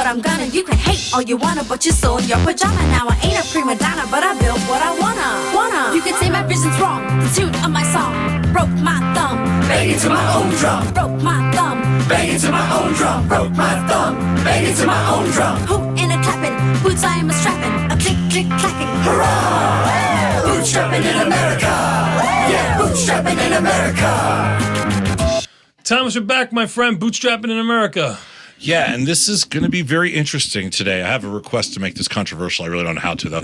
what I'm gonna. You can hate all you wanna, but you're still in your pajama now. I ain't a prima donna, but I built what I wanna. You can say my vision's wrong, the tune of my song. Broke my thumb, banging to my own drum. Broke my thumb, banging to my own drum. Broke my thumb, banging to my own drum. Hootin' and clapping, boots I am a strapping. A click, click, clacking. Hurrah! Bootstrapping in America. Yeah, bootstrapping in America. Thomas, you're back, my friend. Bootstrapping in America. Yeah, and this is going to be very interesting today. I have a request to make this controversial. I really don't know how to, though.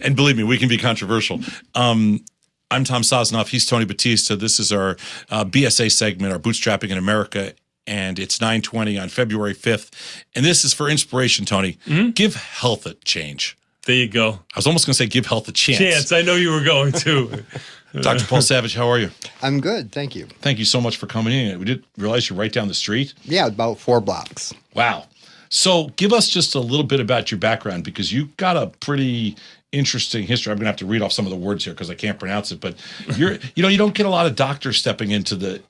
And believe me, we can be controversial. I'm Tom Sosnoff. He's Tony Batista. This is our BSA segment, our Bootstrapping in America, and it's 9:20 on February 5th. And this is for inspiration, Tony. Mm-hmm. Give health a change. There you go. I was almost going to say give health a chance. I know you were going to. Dr. Paul Savage, how are you? I'm good, thank you. Thank you so much for coming in. We didn't realize you're right down the street. Yeah, about 4 blocks. Wow. So give us just a little bit about your background, because you've got a pretty interesting history. I'm going to have to read off some of the words here because I can't pronounce it, but you don't get a lot of doctors stepping into the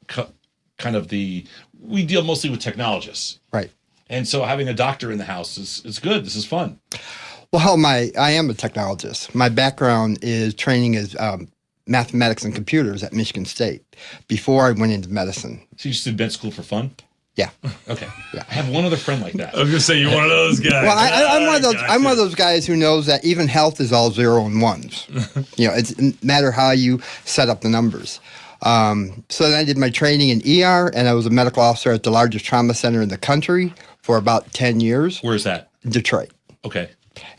we deal mostly with technologists. Right. And so having a doctor in the house is good. This is fun. Well, I am a technologist. My background is training as mathematics and computers at Michigan State before I went into medicine. So you just did med school for fun? Yeah. Okay. Yeah. I have one other friend like that. I was going to say, you're one of those guys. Well, I'm one of those. I'm one of those guys who knows that even health is all 0 and 1s. It's no matter how you set up the numbers. So then I did my training in ER, and I was a medical officer at the largest trauma center in the country for about 10 years. Where is that? Detroit. Okay.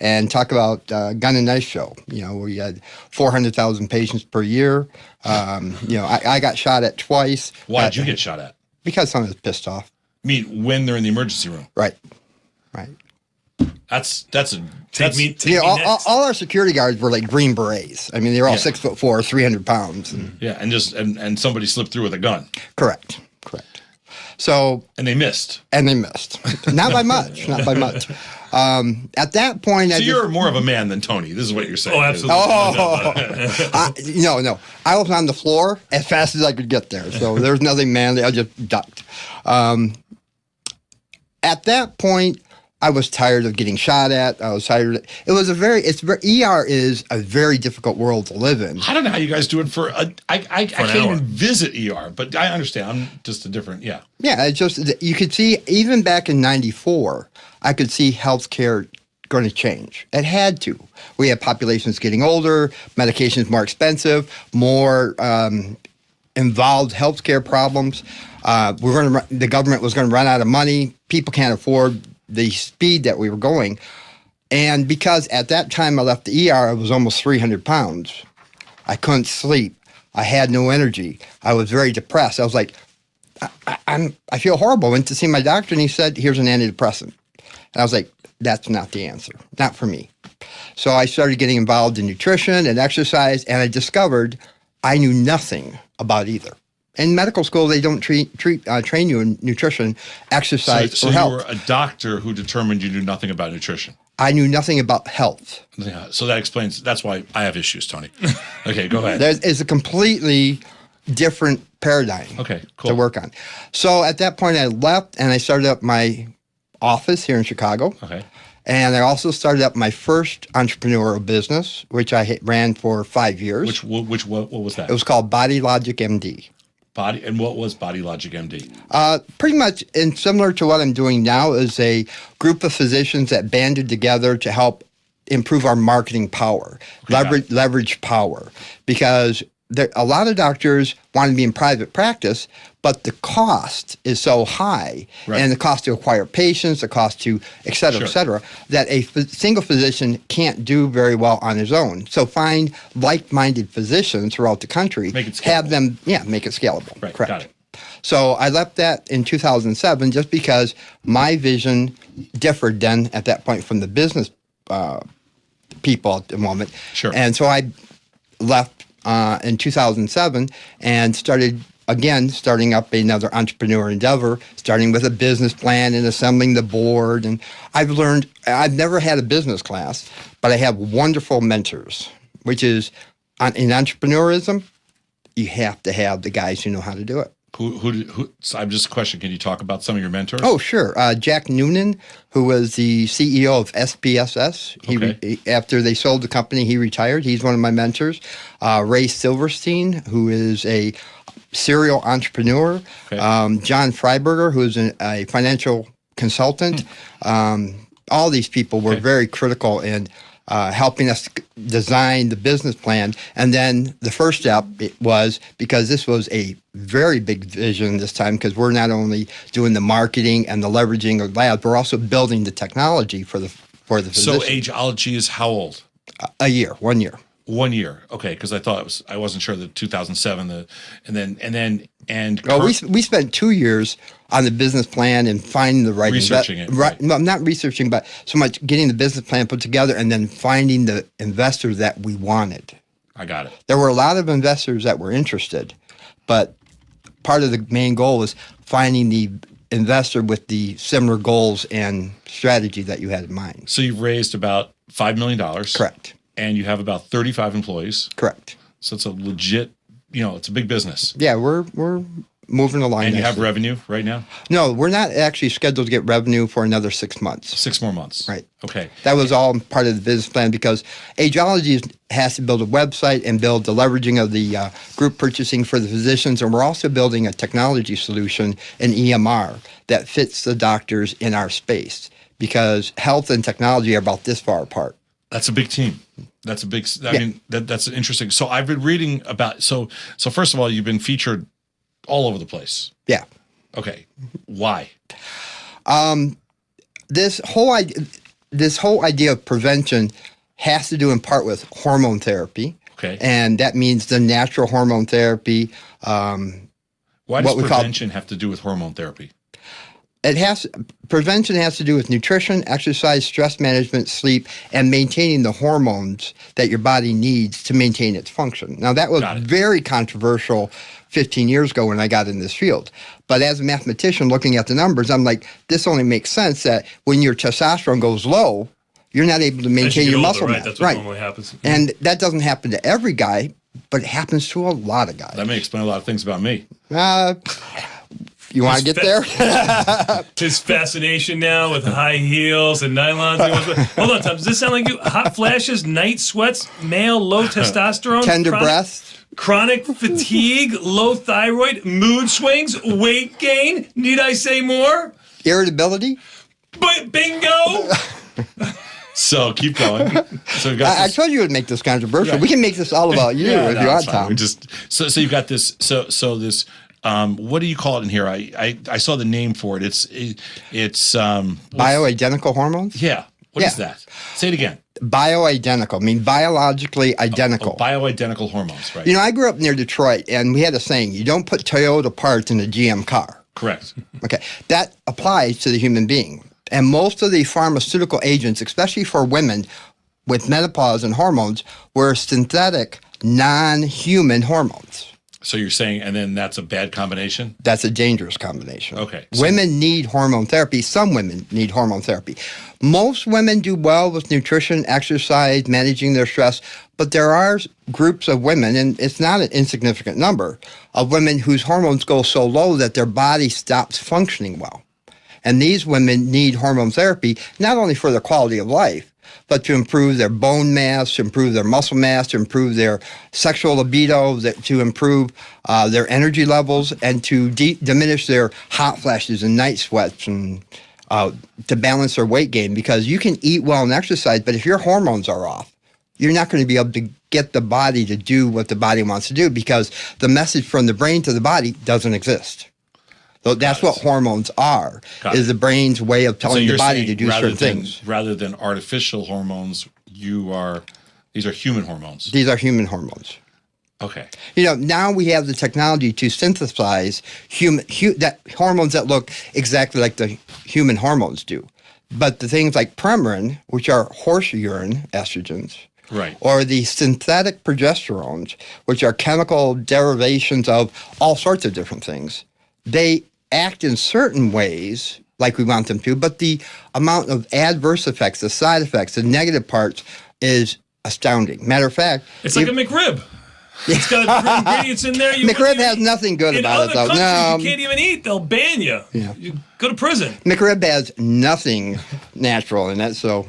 And talk about gun and knife show. We had 400,000 patients per year. I got shot at twice. Why did you get shot at? Because someone was pissed off. I mean, when they're in the emergency room. Right. That's all our security guards were like Green Berets. I mean, they were all 6'4", 300 pounds. And somebody slipped through with a gun. Correct. So and they missed. Not by much. At that point, so you're more of a man than Tony. This is what you're saying. Oh, absolutely. No. I was on the floor as fast as I could get there. So there's nothing manly. I just ducked. At that point, I was tired of getting shot at. I was tired. ER is a very difficult world to live in. I don't know how you guys do it I can't even visit ER, but I understand. I'm just a different, Yeah, it's just, you could see, even back in 94, I could see healthcare going to change. It had to. We had populations getting older, medications more expensive, more involved healthcare problems. The government was going to run out of money. People can't afford the speed that we were going. And because at that time I left the ER, I was almost 300 pounds. I couldn't sleep. I had no energy. I was very depressed. I was like, I feel horrible. I went to see my doctor and he said, here's an antidepressant. And I was like, that's not the answer. Not for me. So I started getting involved in nutrition and exercise, and I discovered I knew nothing about either. In medical school, they don't train you in nutrition, exercise, or health. So you were a doctor who determined you knew nothing about nutrition. I knew nothing about health. Yeah, so that explains. That's why I have issues, Tony. Okay, go ahead. It's a completely different paradigm. Okay, cool. To work on. So at that point, I left and I started up my office here in Chicago. Okay. And I also started up my first entrepreneurial business, which I ran for 5 years. What was that? It was called Body Logic MD. And what was Body Logic MD? Pretty much, and similar to what I'm doing now, is a group of physicians that banded together to help improve our marketing power, leverage power, because a lot of doctors want to be in private practice, but the cost is so high, and the cost to acquire patients, the cost to et cetera, that a single physician can't do very well on his own. So find like-minded physicians throughout the country, have them, make it scalable. Right, correct. Got it. So I left that in 2007 just because my vision differed then at that point from the business people at the moment. Sure. And so I left in 2007 and starting up another entrepreneur endeavor, starting with a business plan and assembling the board. And I've never had a business class, but I have wonderful mentors, which is in entrepreneurism, you have to have the guys who know how to do it. Who? So I'm just a question. Can you talk about some of your mentors? Oh, sure. Jack Noonan, who was the CEO of SPSS. After they sold the company, he retired. He's one of my mentors. Ray Silverstein, who is a serial entrepreneur. John Freiberger, who is a financial consultant. All these people were very critical in helping us design the business plan. And then the first step was, because this was a very big vision this time, because we're not only doing the marketing and the leveraging of labs, we're also building the technology for the physician. So Ageology is how old? 1 year. 1 year. Okay, because I wasn't sure the 2007. We spent 2 years on the business plan and finding the right researching it. Right. No, not researching, but so much getting the business plan put together and then finding the investors that we wanted. I got it. There were a lot of investors that were interested, but part of the main goal was finding the investor with the similar goals and strategy that you had in mind. So you've raised about $5 million. Correct. And you have about 35 employees. Correct. So it's a legit, it's a big business. Yeah, we're moving along. And you have revenue right now? No, we're not actually scheduled to get revenue for another 6 months. 6 more months. Right. Okay. That was all part of the business plan, because Ageology has to build a website and build the leveraging of the group purchasing for the physicians. And we're also building a technology solution, an EMR, that fits the doctors in our space, because health and technology are about this far apart. That's a big team. That's a big, mean, that's interesting. So I've been reading about, so first of all, you've been featured all over the place. Yeah. Okay. Why? This whole idea of prevention has to do in part with hormone therapy. Okay. And that means the natural hormone therapy. Why does prevention have to do with hormone therapy? Prevention has to do with nutrition, exercise, stress management, sleep, and maintaining the hormones that your body needs to maintain its function. Now, that was very controversial 15 years ago when I got in this field. But as a mathematician looking at the numbers, I'm like, this only makes sense that when your testosterone goes low, you're not able to maintain your muscle mass. That's what normally happens. And that doesn't happen to every guy, but it happens to a lot of guys. That may explain a lot of things about me. You want to get there? His fascination now with high heels and nylons. Hold on, Tom. Does this sound like you? Hot flashes, night sweats, male, low testosterone, tender breasts, chronic fatigue, low thyroid, mood swings, weight gain. Need I say more? Irritability. Bingo. So keep going. So I told you it would make this controversial. Right. We can make this all about you if you want, Tom. So you've got this. So this. What do you call it in here? I saw the name for it. It's bioidentical hormones. Yeah. What is that? Say it again. Bioidentical. I mean biologically identical. Bioidentical hormones, right? I grew up near Detroit, and we had a saying: you don't put Toyota parts in a GM car. Correct. Okay, that applies to the human being. And most of the pharmaceutical agents, especially for women with menopause and hormones, were synthetic, non-human hormones. So you're saying, and then that's a bad combination? That's a dangerous combination. Okay. Women need hormone therapy. Some women need hormone therapy. Most women do well with nutrition, exercise, managing their stress, but there are groups of women, and it's not an insignificant number, of women whose hormones go so low that their body stops functioning well. And these women need hormone therapy, not only for their quality of life, but to improve their bone mass, to improve their muscle mass, to improve their sexual libido, to improve their energy levels, and to diminish their hot flashes and night sweats, and to balance their weight gain. Because you can eat well and exercise, but if your hormones are off, you're not going to be able to get the body to do what the body wants to do, because the message from the brain to the body doesn't exist. So that's what hormones are, is the brain's way of telling the body to do certain things. Rather than artificial hormones, these are human hormones. These are human hormones. Okay. Now we have the technology to synthesize hormones that look exactly like the human hormones do. But the things like Premarin, which are horse urine estrogens, right, or the synthetic progesterones, which are chemical derivations of all sorts of different things, they act in certain ways like we want them to, but the amount of adverse effects, the side effects, the negative parts is astounding. Matter of fact, it's like a McRib. It's got ingredients in there. McRib has nothing good in about other it, though. countries, No, you can't even eat. They'll ban you. Yeah. You go to prison. McRib has nothing natural in it, so.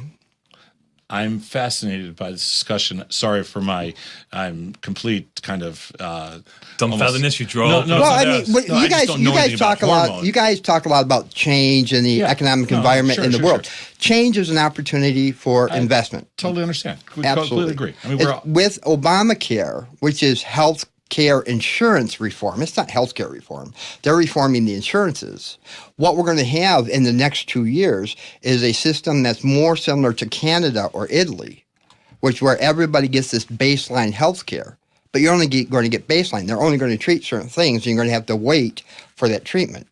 I'm fascinated by this discussion. Sorry for my, I'm complete kind of Dumbfoundedness you drove. No, Well, I no, mean, no, I just don't know anything talk a about lot. hormones. You guys talk a lot about change in the economic environment in the world. Sure. Change is an opportunity for investment. Totally understand. We Absolutely. completely agree. I mean, It's with Obamacare, which is health care insurance reform. It's not healthcare reform. They're reforming the insurances. What we're going to have in the next 2 years is a system that's more similar to Canada or Italy, where everybody gets this baseline health care. But you're only going to get baseline. They're only going to treat certain things, and you're going to have to wait for that treatment.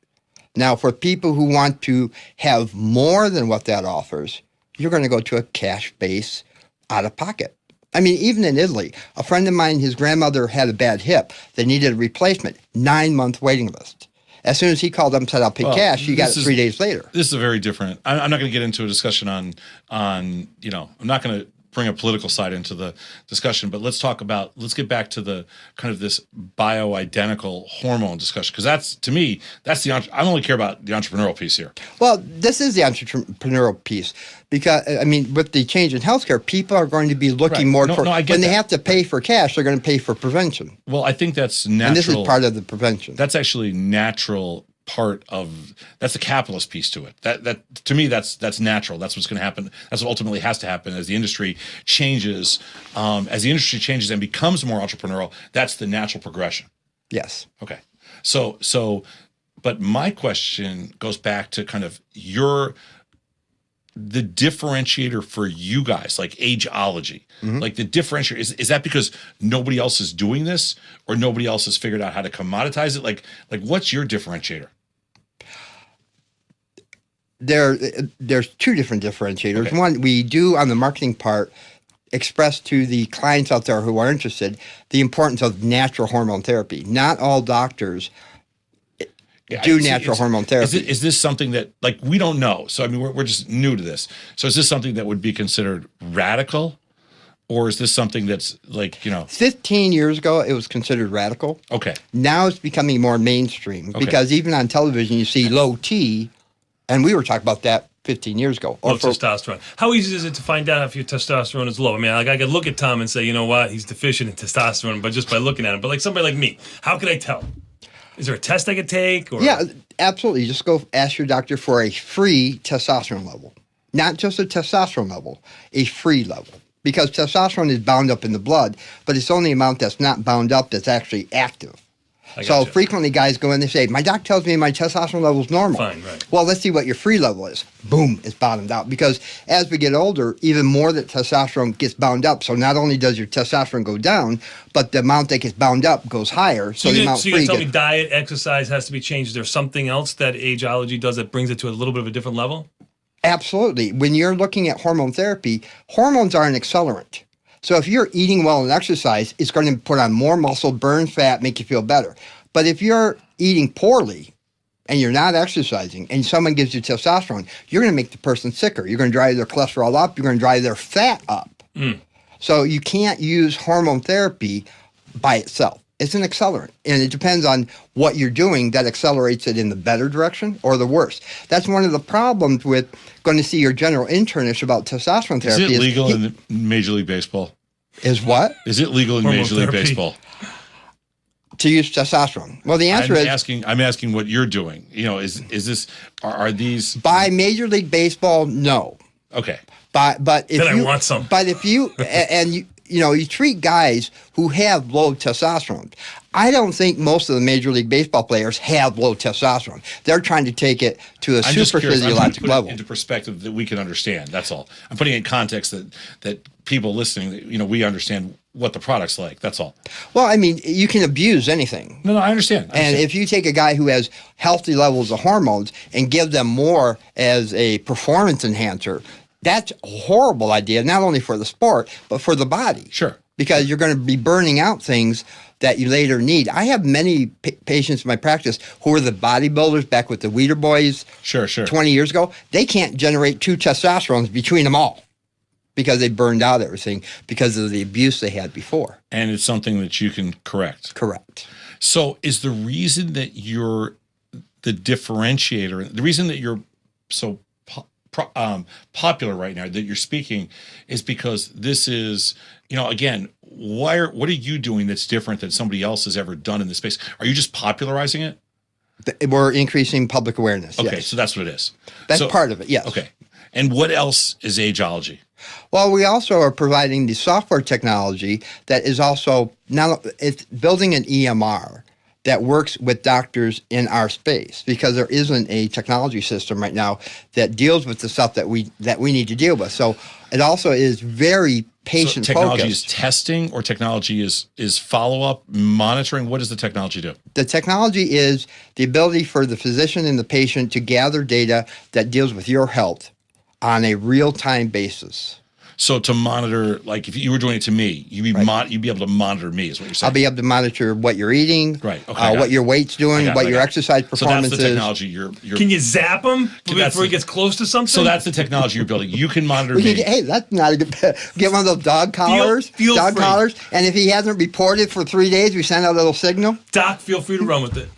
Now, for people who want to have more than what that offers, you're going to go to a cash base out of pocket. I mean, even in Italy, a friend of mine, his grandmother had a bad hip. They needed a replacement, 9-month waiting list. As soon as he called up and said, I'll pay cash, he got it 3 days later. This is a very different, I'm not going to get into a discussion on, I'm not going to bring a political side into the discussion, but let's get back to the kind of this bioidentical hormone discussion. Because that's, to me, I only care about the entrepreneurial piece here. Well, this is the entrepreneurial piece. Because, I mean, with the change in healthcare, people are going to be looking more for, when they have to pay for cash, they're going to pay for prevention. Well, I think that's natural. And this is part of the prevention. That's actually natural part of, that's the capitalist piece to it. That to me, that's natural. That's what's going to happen. That's what ultimately has to happen as the industry changes. As the industry changes and becomes more entrepreneurial, that's the natural progression. Yes. Okay. So, but my question goes back to kind of the differentiator for you guys, like Ageology, like the differentiator, is that because nobody else is doing this or nobody else has figured out how to commoditize it? Like what's your differentiator? There's two different differentiators. Okay. One, we do on the marketing part express to the clients out there who are interested the importance of natural hormone therapy. Not all doctors do natural hormone therapy. Is this something that, like, we don't know? So, I mean, we're just new to this. So is this something that would be considered radical? Or is this something that's like, 15 years ago, it was considered radical. Okay. Now it's becoming more mainstream because even on television, you see low T, and we were talking about that 15 years ago. Low testosterone. How easy is it to find out if your testosterone is low? I mean, like, I could look at Tom and say, you know what, he's deficient in testosterone, but just by looking at him. But like somebody like me, how could I tell? Is there a test I could take? Or? Yeah, absolutely. Just go ask your doctor for a free testosterone level. Not just a testosterone level, a free level. Because testosterone is bound up in the blood, but it's only the amount that's not bound up that's actually active. So frequently guys go in and say, my doc tells me my testosterone level is normal. Fine, right. Well, let's see what your free level is. Boom, it's bottomed out. Because as we get older, even more that testosterone gets bound up. So not only does your testosterone go down, but the amount that gets bound up goes higher. So the amount you're going to tell me diet, exercise has to be changed. Is there something else that Ageology does that brings it to a little bit of a different level? Absolutely. When you're looking at hormone therapy, hormones are an accelerant. So if you're eating well and exercise, it's going to put on more muscle, burn fat, make you feel better. But if you're eating poorly and you're not exercising and someone gives you testosterone, you're going to make the person sicker. You're going to drive their cholesterol up. You're going to drive their fat up. So you can't use hormone therapy by itself. It's an accelerant, and it depends on what you're doing that accelerates it in the better direction or the worse. That's one of the problems with going to see your general internist about testosterone therapy. Is it legal in Major League Baseball? Is what? Is it legal in Hormone Major League therapy. Baseball? To use testosterone? Well, the answer I'm asking what you're doing. Is this, are these? By Major League Baseball, no. Okay. But if Then you I want some. But if you and you treat guys who have low testosterone. I don't think most of the Major League Baseball players have low testosterone. They're trying to take it to a super physiologic level. Into perspective that we can understand. That's all. I'm putting it in context that people listening, we understand what the product's like. That's all. Well, I mean, you can abuse anything. No, I understand. And if you take a guy who has healthy levels of hormones and give them more as a performance enhancer, that's a horrible idea, not only for the sport, but for the body. Sure. Because you're going to be burning out things that you later need. I have many patients in my practice who are the bodybuilders back with the Weeder Boys Sure. 20 years ago. They can't generate 2 testosterones between them all. because they burned out everything because of the abuse they had before. And it's something that you can correct. Correct. So is the reason that you're the differentiator, the reason that you're so popular right now, that you're speaking, is because this is, again, what are you doing that's different than somebody else has ever done in this space? Are you just popularizing it? We're increasing public awareness. Okay, yes. so that's what it is. That's part of it, yes. Okay. And what else is Ageology? Well, we also are providing the software technology that is also it's building an EMR that works with doctors in our space, because there isn't a technology system right now that deals with the stuff that we need to deal with. So it also is very patient So technology focused. is testing, or technology is follow-up, monitoring? What does the technology do? The technology is the ability for the physician and the patient to gather data that deals with your health on a real-time basis. So to monitor, like if you were doing it to me, you'd be able to monitor me, is what you're saying. I'll be able to monitor what you're eating, Right. Okay, what your weight's doing, what your exercise performance So that's the is. technology you're Can you zap him That's before he gets close to something? So that's the technology you're building. You can monitor We me. can hey, that's not a good. Get one of those dog collars, feel free. collars, and if he hasn't reported for 3 days, we send out a little signal. Doc, feel free to run with it.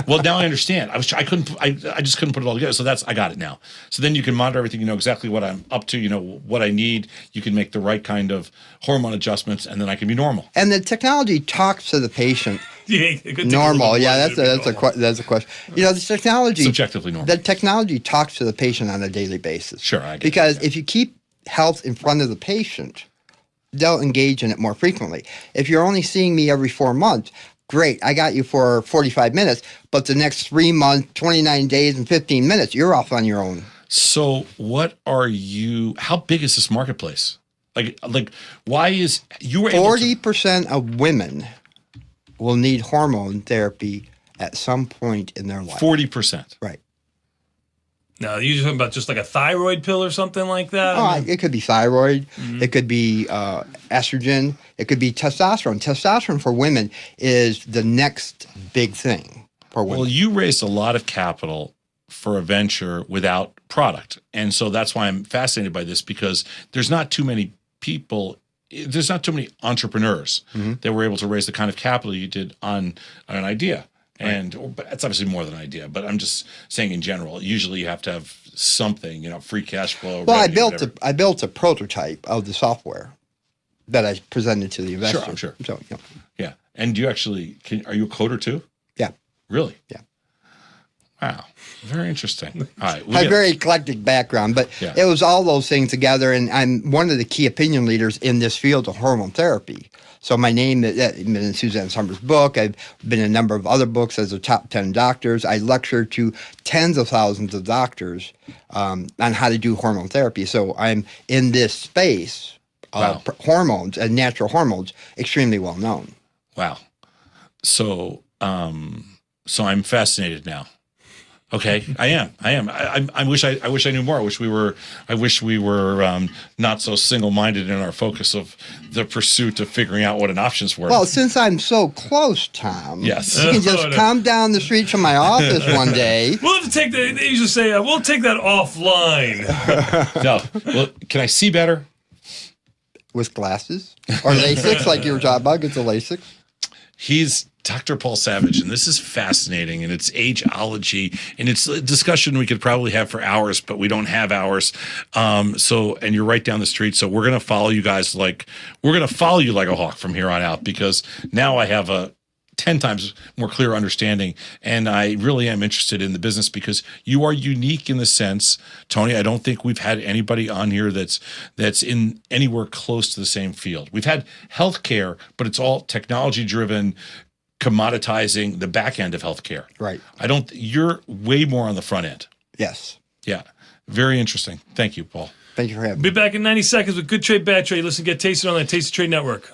Well, now I understand. I just couldn't put it all together. So I got it now. So then you can monitor everything. You know exactly what I'm up to. You know what I need. You can make the right kind of hormone adjustments, and then I can be normal. And the technology talks to the patient. Yeah, it could take a Normal, little yeah, bit to be normal. that's a question. The technology Subjectively normal. The technology talks to the patient on a daily basis. Sure, I get because that. if you keep health in front of the patient, they'll engage in it more frequently. If you're only seeing me every 4 months, great, I got you for 45 minutes, but the next 3 months, 29 days, and 15 minutes, you're off on your own. So how big is this marketplace? Like why is you were able 40% of women will need hormone therapy at some point in their life. 40%. Right. No, you're talking about just like a thyroid pill or something like that? It could be thyroid. It could be estrogen. It could be testosterone. Testosterone for women is the next big thing for women. Well, you raised a lot of capital for a venture without product. And so that's why I'm fascinated by this, because there's not too many entrepreneurs that were able to raise the kind of capital you did on an idea. But it's obviously more than an idea, but I'm just saying in general, usually you have to have something, free cash flow. Well, revenue, I built a prototype of the software that I presented to the investor. Sure, I'm sure. So, Yeah. And do you actually, are you a coder too? yeah. Really? Yeah. Wow. Very interesting. All right. I have a very eclectic background, but Yeah. it was all those things together, and I'm one of the key opinion leaders in this field of hormone therapy. So my name is in Suzanne Summers' book. I've been in a number of other books as a top 10 doctors. I lecture to tens of thousands of doctors on how to do hormone therapy. So I'm in this space of hormones and natural hormones, extremely well known. Wow. So I'm fascinated now. Okay, I am. I wish I knew more. I wish we were not so single-minded in our focus of the pursuit of figuring out what an options were. Well, since I'm so close, Tom, Yes. you can just come down the street from my office one day. We'll have to take they usually say, we'll take that offline. No. Well, can I see better? With glasses or LASIK, like you were talking about, get the LASIK. He's Dr. Paul Savage, and this is fascinating, and it's Ageology, and it's a discussion we could probably have for hours, but we don't have hours. And you're right down the street, so we're going to follow you guys like a hawk from here on out, because now I have a 10 times more clear understanding, and I really am interested in the business because you are unique in the sense, Tony, I don't think we've had anybody on here that's in anywhere close to the same field. We've had healthcare, but it's all technology driven, commoditizing the back end of healthcare. Right. You're way more on the front end. Yes. Yeah. Very interesting. Thank you, Paul. Thank you for having me. Be back in 90 seconds with Good Trade, Bad Trade. Listen, get tasted on the Taste of Trade Network.